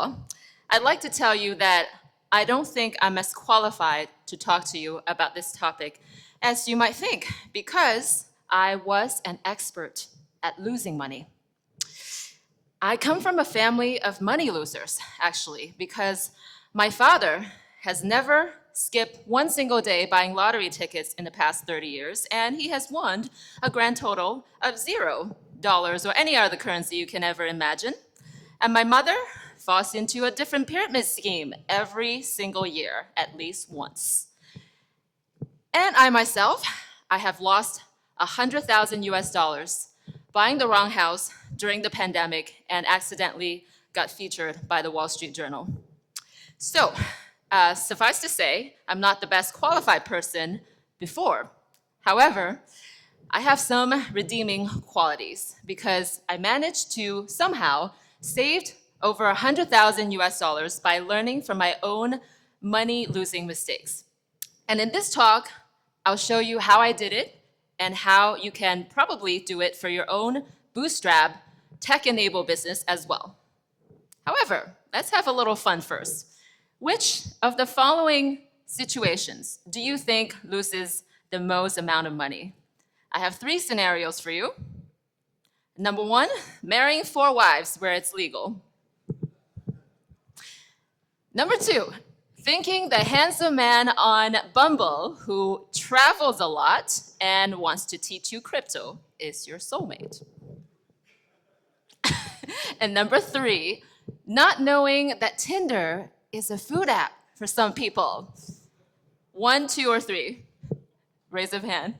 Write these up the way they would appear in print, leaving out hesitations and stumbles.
all, I'd like to tell you that I don't think I'm as qualified to talk to you about this topic as you might think, because I was an expert at losing money. I come from a family of money losers, actually, because my father has never skipped one single day buying lottery tickets in the past 30 years, and he has won a grand total of $0 or any other currency you can ever imagine. And my mother falls into a different pyramid scheme every single year, at least once. And I myself, I have lost 100,000 US dollars buying the wrong house during the pandemic and accidentally got featured by the Wall Street Journal. So, suffice to say, I'm not the best qualified person before. However, I have some redeeming qualities because I managed to somehow save over 100,000 US dollars by learning from my own money losing mistakes. And in this talk, I'll show you how I did it and how you can probably do it for your own bootstrap tech-enabled business as well. However, let's have a little fun first. Which of the following situations do you think loses the most amount of money? I have 3 scenarios for you. Number 1, marrying 4 wives where it's legal. Number 2, thinking the handsome man on Bumble who travels a lot and wants to teach you crypto is your soulmate. And number 3, not knowing that Tinder is a food app for some people. 1, 2, or 3? Raise of hand.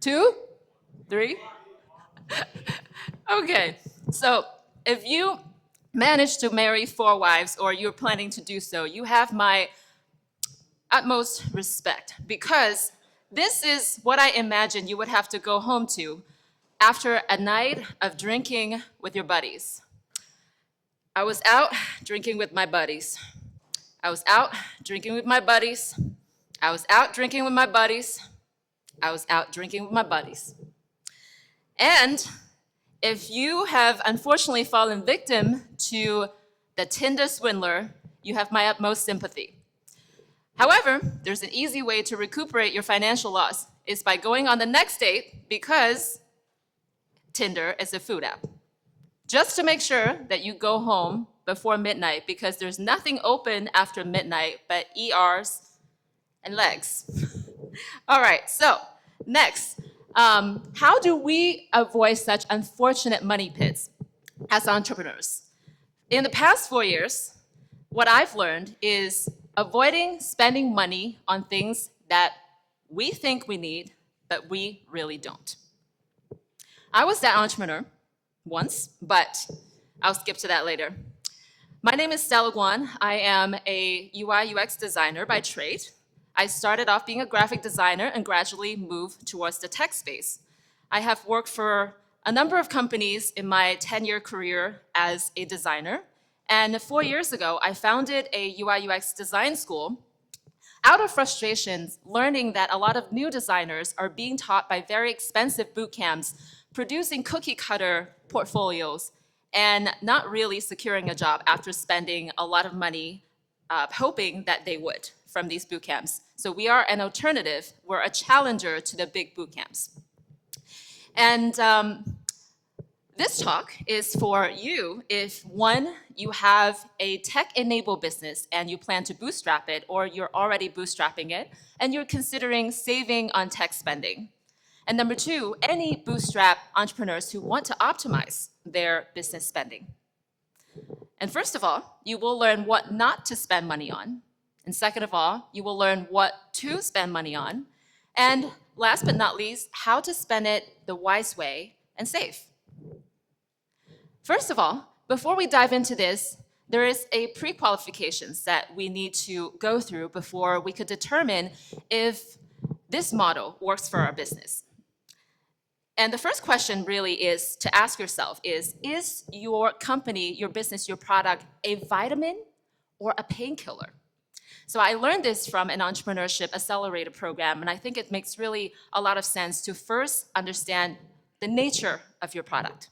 2? 3? Okay, so if you manage to marry 4 wives or you're planning to do so, you have my utmost respect because this is what I imagine you would have to go home to after a night of drinking with your buddies. I was out drinking with my buddies. I was out drinking with my buddies. I was out drinking with my buddies. I was out drinking with my buddies. And if you have unfortunately fallen victim to the Tinder swindler, you have my utmost sympathy. However, there's an easy way to recuperate your financial loss. It's by going on the next date because Tinder is a food app. Just to make sure that you go home before midnight because there's nothing open after midnight but ERs and legs. All right, so next. How do we avoid such unfortunate money pits as entrepreneurs? In the past 4 years, what I've learned is avoiding spending money on things that we think we need, but we really don't. I was that entrepreneur once, but I'll skip to that later. My name is Stella Guan. I am a UI UX designer by trade. I started off being a graphic designer and gradually moved towards the tech space. I have worked for a number of companies in my 10-year career as a designer. And 4 years ago, I founded a UI UX design school out of frustrations, learning that a lot of new designers are being taught by very expensive boot camps, producing cookie cutter portfolios, and not really securing a job after spending a lot of money hoping that they would from these boot camps. So we are an alternative. We're a challenger to the big boot camps. And this talk is for you if, 1, you have a tech-enabled business and you plan to bootstrap it, or you're already bootstrapping it, and you're considering saving on tech spending. And number 2, any bootstrap entrepreneurs who want to optimize their business spending. And first of all, you will learn what not to spend money on. And second of all, you will learn what to spend money on. And last but not least, how to spend it the wise way and safe. First of all, before we dive into this, there is a pre-qualifications that we need to go through before we could determine if this model works for our business. And the first question really is to ask yourself is your company, your business, your product a vitamin or a painkiller? So I learned this from an entrepreneurship accelerator program, and I think it makes really a lot of sense to first understand the nature of your product.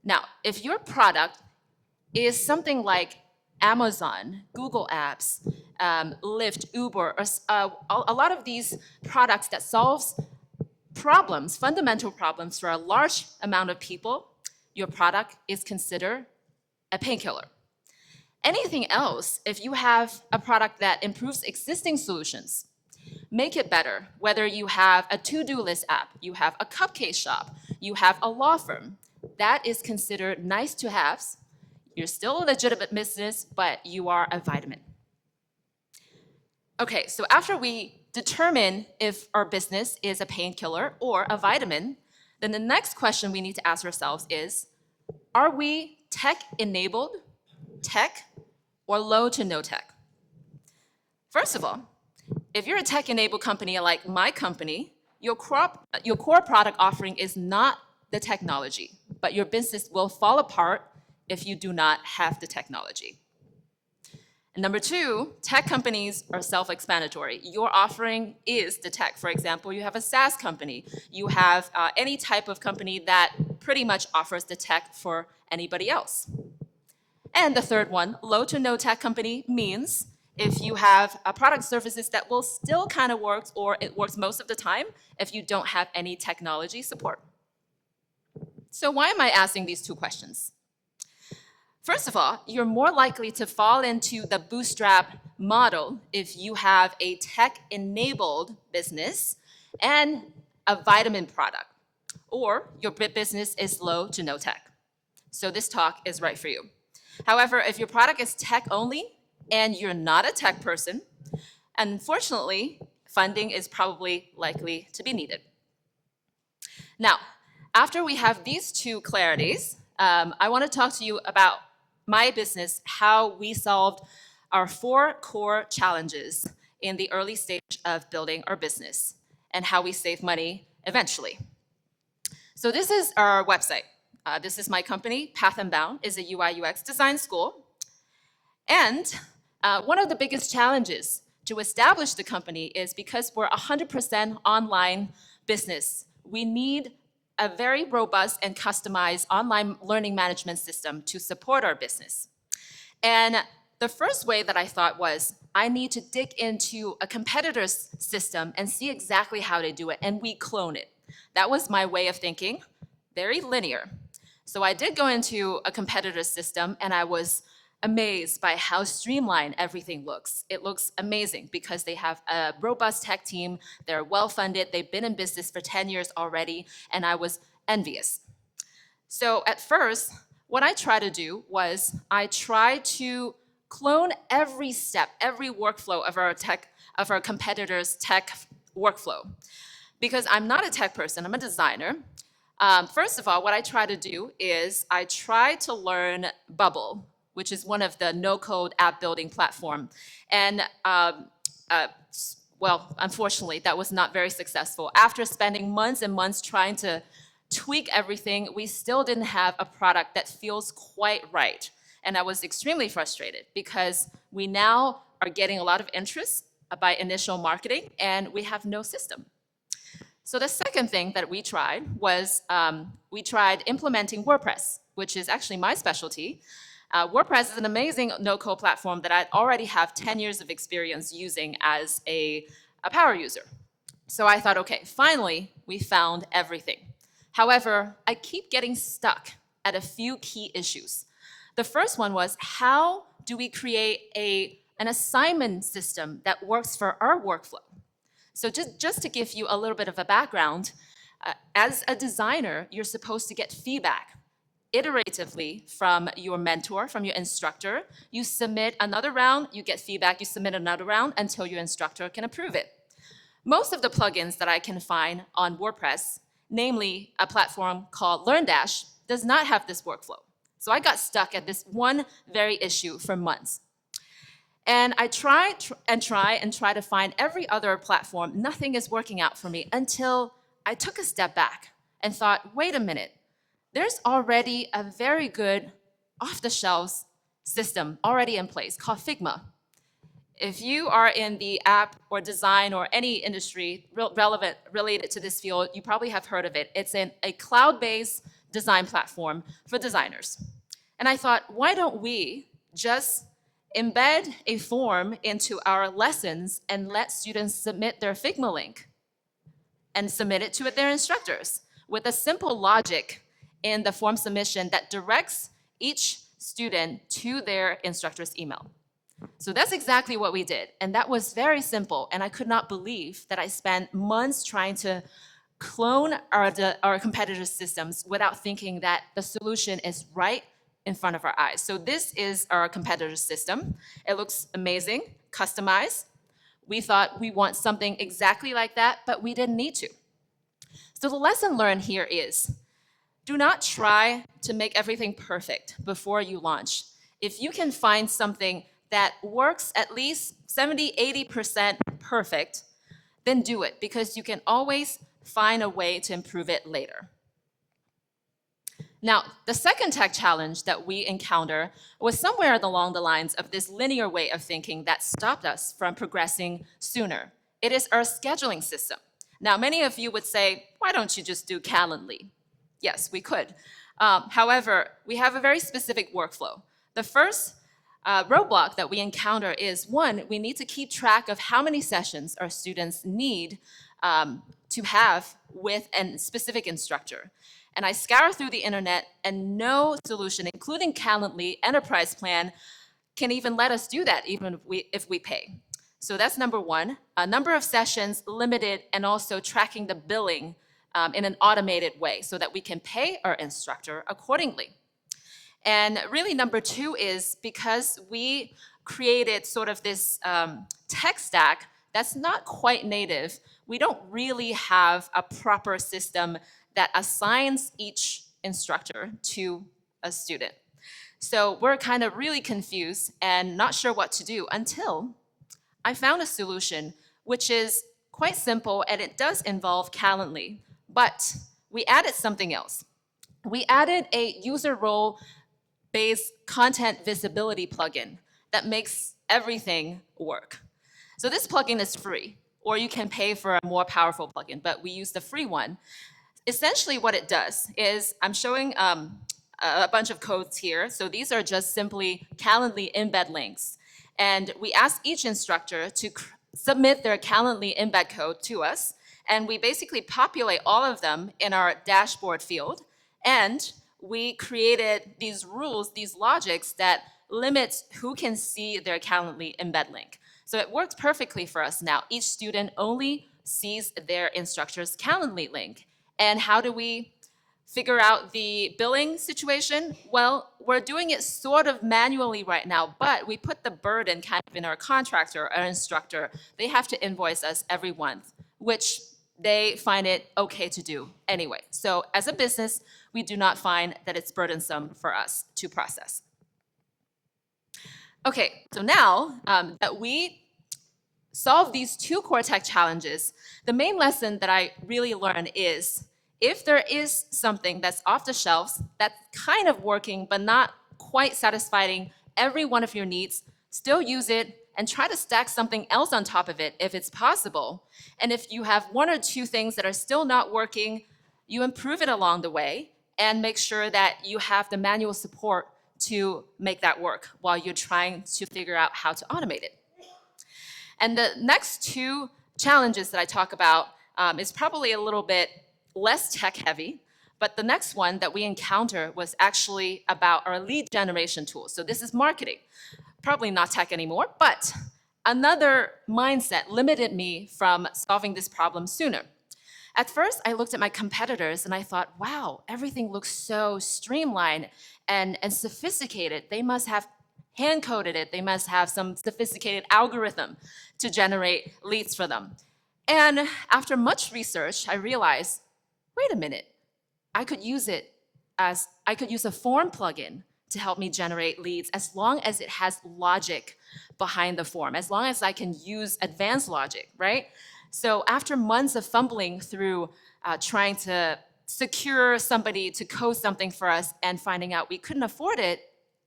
Now, if your product is something like Amazon, Google Apps, Lyft, Uber, or a lot of these products that solves problems, fundamental problems for a large amount of people, your product is considered a painkiller. Anything else, if you have a product that improves existing solutions, make it better, whether you have a to-do list app, you have a cupcake shop, you have a law firm, that is considered nice to haves. You're still a legitimate business, but you are a vitamin. Okay, so after we determine if our business is a painkiller or a vitamin, then the next question we need to ask ourselves is, are we tech-enabled, tech, or low to no tech? First of all, if you're a tech-enabled company like my company, your core product offering is not the technology, but your business will fall apart if you do not have the technology. And number two, tech companies are self-explanatory. Your offering is the tech. For example, you have a SaaS company. You have any type of company that pretty much offers the tech for anybody else. And the third one, low to no tech company means if you have product services that will still kind of work, or it works most of the time, if you don't have any technology support. So why am I asking these two questions? First of all, you're more likely to fall into the bootstrap model if you have a tech-enabled business and a vitamin product, or your business is low to no tech. So this talk is right for you. However, if your product is tech only and you're not a tech person, unfortunately, funding is probably likely to be needed. Now, after we have these two clarities, I want to talk to you about my business, how we solved our 4 core challenges in the early stage of building our business, and how we save money eventually. So this is our website. This is my company, Path and Bound, is a UI UX design school. And one of the biggest challenges to establish the company is because we're 100% online business. We need a very robust and customized online learning management system to support our business. And the first way that I thought was, I need to dig into a competitor's system and see exactly how they do it, and we clone it. That was my way of thinking, very linear. So I did go into a competitor's system, and I was amazed by how streamlined everything looks. It looks amazing because they have a robust tech team, they're well-funded, they've been in business for 10 years already, and I was envious. So at first, what I tried to do was I tried to clone every step, every workflow of our competitor's tech workflow. Because I'm not a tech person, I'm a designer. First of all, what I try to do is I try to learn Bubble, which is one of the no-code app building platform. And well, unfortunately, that was not very successful. After spending months and months trying to tweak everything, we still didn't have a product that feels quite right. And I was extremely frustrated because we now are getting a lot of interest by initial marketing, and we have no system. So the second thing that we tried was we tried implementing WordPress, which is actually my specialty. WordPress is an amazing no-code platform that I already have 10 years of experience using as a power user. So I thought, okay, finally, we found everything. However, I keep getting stuck at a few key issues. The first one was, how do we create an assignment system that works for our workflow? So just to give you a little bit of a background, as a designer, you're supposed to get feedback iteratively from your mentor, from your instructor. You submit another round, you get feedback, you submit another round until your instructor can approve it. Most of the plugins that I can find on WordPress, namely a platform called LearnDash, does not have this workflow. So I got stuck at this one very issue for months. And I try to find every other platform. Nothing is working out for me until I took a step back and thought, wait a minute, there's already a very good off-the-shelf system already in place called Figma. If you are in the app or design or any industry related to this field, you probably have heard of it. It's a cloud-based design platform for designers. And I thought, why don't we just embed a form into our lessons and let students submit their Figma link and submit it to their instructors with a simple logic in the form submission that directs each student to their instructor's email. So that's exactly what we did. And that was very simple. And I could not believe that I spent months trying to clone our competitors' systems without thinking that the solution is right in front of our eyes. So this is our competitor's system. It looks amazing, customized. We thought we want something exactly like that, but we didn't need to. So the lesson learned here is, do not try to make everything perfect before you launch. If you can find something that works at least 70, 80% perfect, then do it, because you can always find a way to improve it later. Now, the second tech challenge that we encounter was somewhere along the lines of this linear way of thinking that stopped us from progressing sooner. It is our scheduling system. Now, many of you would say, why don't you just do Calendly? Yes, we could. However, we have a very specific workflow. The first roadblock that we encounter is, one, we need to keep track of how many sessions our students need to have with a specific instructor. And I scour through the internet, and no solution, including Calendly Enterprise Plan, can even let us do that, even if we pay. So that's number one. A number of sessions limited, and also tracking the billing in an automated way so that we can pay our instructor accordingly. And really, number two is because we created sort of this tech stack that's not quite native, we don't really have a proper system that assigns each instructor to a student. So we're kind of really confused and not sure what to do until I found a solution which is quite simple, and it does involve Calendly, but we added something else. We added a user role-based content visibility plugin that makes everything work. So this plugin is free, or you can pay for a more powerful plugin, but we use the free one. Essentially what it does is, I'm showing a bunch of codes here. So these are just simply Calendly embed links. And we ask each instructor to submit their Calendly embed code to us. And we basically populate all of them in our dashboard field. And we created these rules, these logics that limits who can see their Calendly embed link. So it works perfectly for us now. Each student only sees their instructor's Calendly link. And how do we figure out the billing situation? Well, we're doing it sort of manually right now, but we put the burden kind of in our contractor, our instructor. They have to invoice us every month, which they find it okay to do anyway. So as a business, we do not find that it's burdensome for us to process. Okay, so now that we solve these two core tech challenges, the main lesson that I really learned is, if there is something that's off the shelves that's kind of working but not quite satisfying every one of your needs, still use it and try to stack something else on top of it if it's possible. And if you have one or two things that are still not working, you improve it along the way and make sure that you have the manual support to make that work while you're trying to figure out how to automate it. And the next two challenges that I talk about is probably a little bit less tech heavy, but the next one that we encounter was actually about our lead generation tools. So this is marketing, probably not tech anymore, but another mindset limited me from solving this problem sooner. At first, I looked at my competitors and I thought, wow, everything looks so streamlined and sophisticated. They must have hand-coded it. They must have some sophisticated algorithm to generate leads for them. And after much research, I realized, wait a minute, I could use a form plugin to help me generate leads as long as it has logic behind the form, as long as I can use advanced logic, right? So after months of fumbling through trying to secure somebody to code something for us and finding out we couldn't afford it,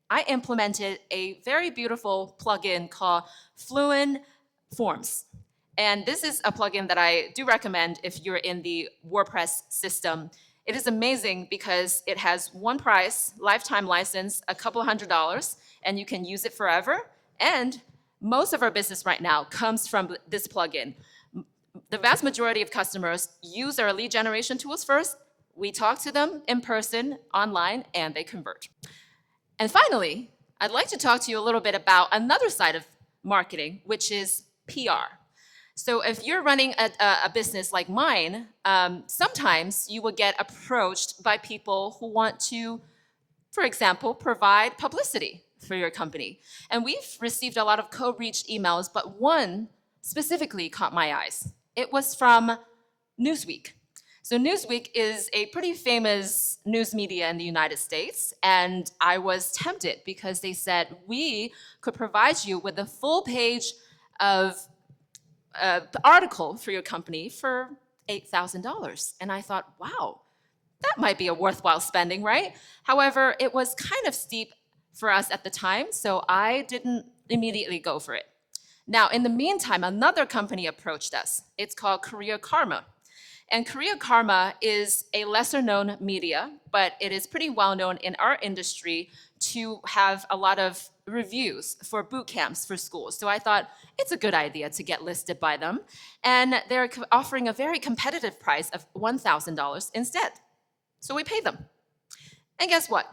I implemented a very beautiful plugin called Fluent Forms. And this is a plugin that I do recommend if you're in the WordPress system. It is amazing because it has one price, lifetime license, a couple $100, and you can use it forever. And most of our business right now comes from this plugin. The vast majority of customers use our lead generation tools first. We talk to them in person, online, and they convert. And finally, I'd like to talk to you a little bit about another side of marketing, which is PR. So if you're running a business like mine, sometimes you will get approached by people who want to, for example, provide publicity for your company. And we've received a lot of co-reach emails, but one specifically caught my eyes. It was from Newsweek. So Newsweek is a pretty famous news media in the United States, and I was tempted because they said we could provide you with a full page of article for your company for $8,000. And I thought, wow, that might be a worthwhile spending, right? However, it was kind of steep for us at the time, so I didn't immediately go for it. Now, in the meantime, another company approached us. It's called Career Karma. And Career Karma is a lesser known media, but it is pretty well known in our industry to have a lot of reviews for boot camps for schools. So I thought it's a good idea to get listed by them. And they're offering a very competitive price of $1,000 instead. So we paid them. And guess what?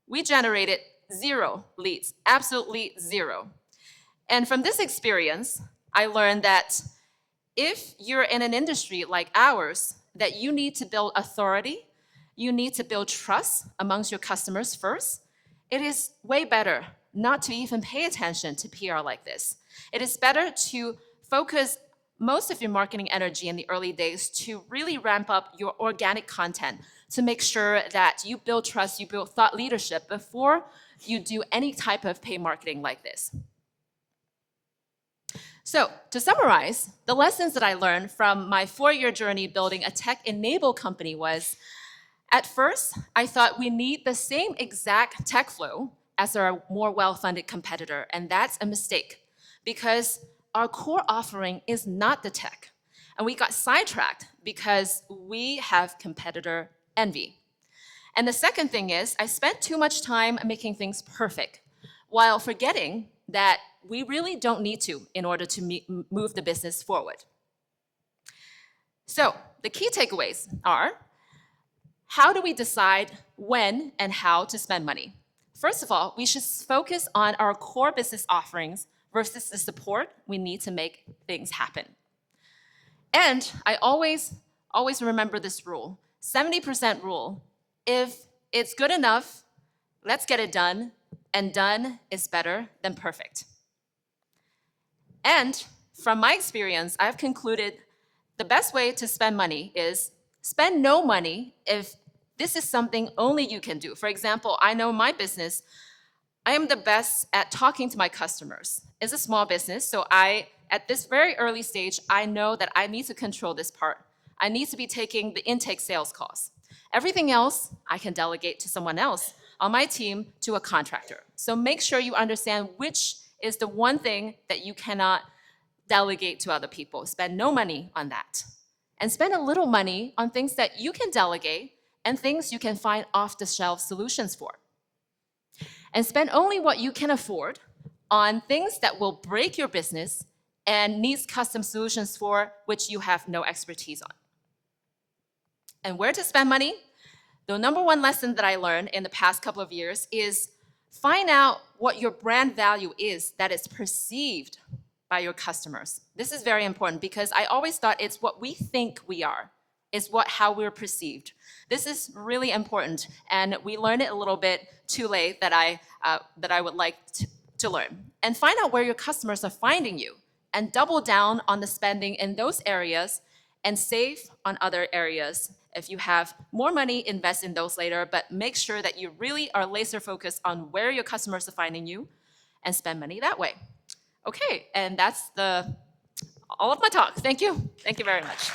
We generated 0 leads, absolutely 0. And from this experience, I learned that if you're in an industry like ours, that you need to build authority, you need to build trust amongst your customers first, it is way better not to even pay attention to PR like this. It is better to focus most of your marketing energy in the early days to really ramp up your organic content to make sure that you build trust, you build thought leadership before you do any type of paid marketing like this. So to summarize, the lessons that I learned from my 4-year journey building a tech-enabled company was, at first, I thought we need the same exact tech flow as our more well-funded competitor, and that's a mistake because our core offering is not the tech. And we got sidetracked because we have competitor envy. And the second thing is, I spent too much time making things perfect while forgetting that we really don't need to in order to move the business forward. So the key takeaways are, how do we decide when and how to spend money? First of all, we should focus on our core business offerings versus the support we need to make things happen. And I always remember this rule, 70% rule. If it's good enough, let's get it done, and done is better than perfect. And from my experience, I've concluded the best way to spend money is spend no money if this is something only you can do. For example, I know my business, I am the best at talking to my customers. It's a small business, so at this very early stage, I know that I need to control this part. I need to be taking the intake sales calls. Everything else, I can delegate to someone else on my team, to a contractor. So make sure you understand which is the one thing that you cannot delegate to other people. Spend no money on that. And spend a little money on things that you can delegate and things you can find off-the-shelf solutions for. And spend only what you can afford on things that will break your business and needs custom solutions for which you have no expertise on. And where to spend money? The number one lesson that I learned in the past couple of years is find out what your brand value is that is perceived by your customers. This is very important because I always thought it's what we think we are, is how we're perceived. This is really important, and we learned it a little bit too late that I would like to learn. And find out where your customers are finding you, and double down on the spending in those areas and save on other areas. If you have more money, invest in those later, but make sure that you really are laser focused on where your customers are finding you and spend money that way. Okay, and that's all of my talk. Thank you. Thank you very much.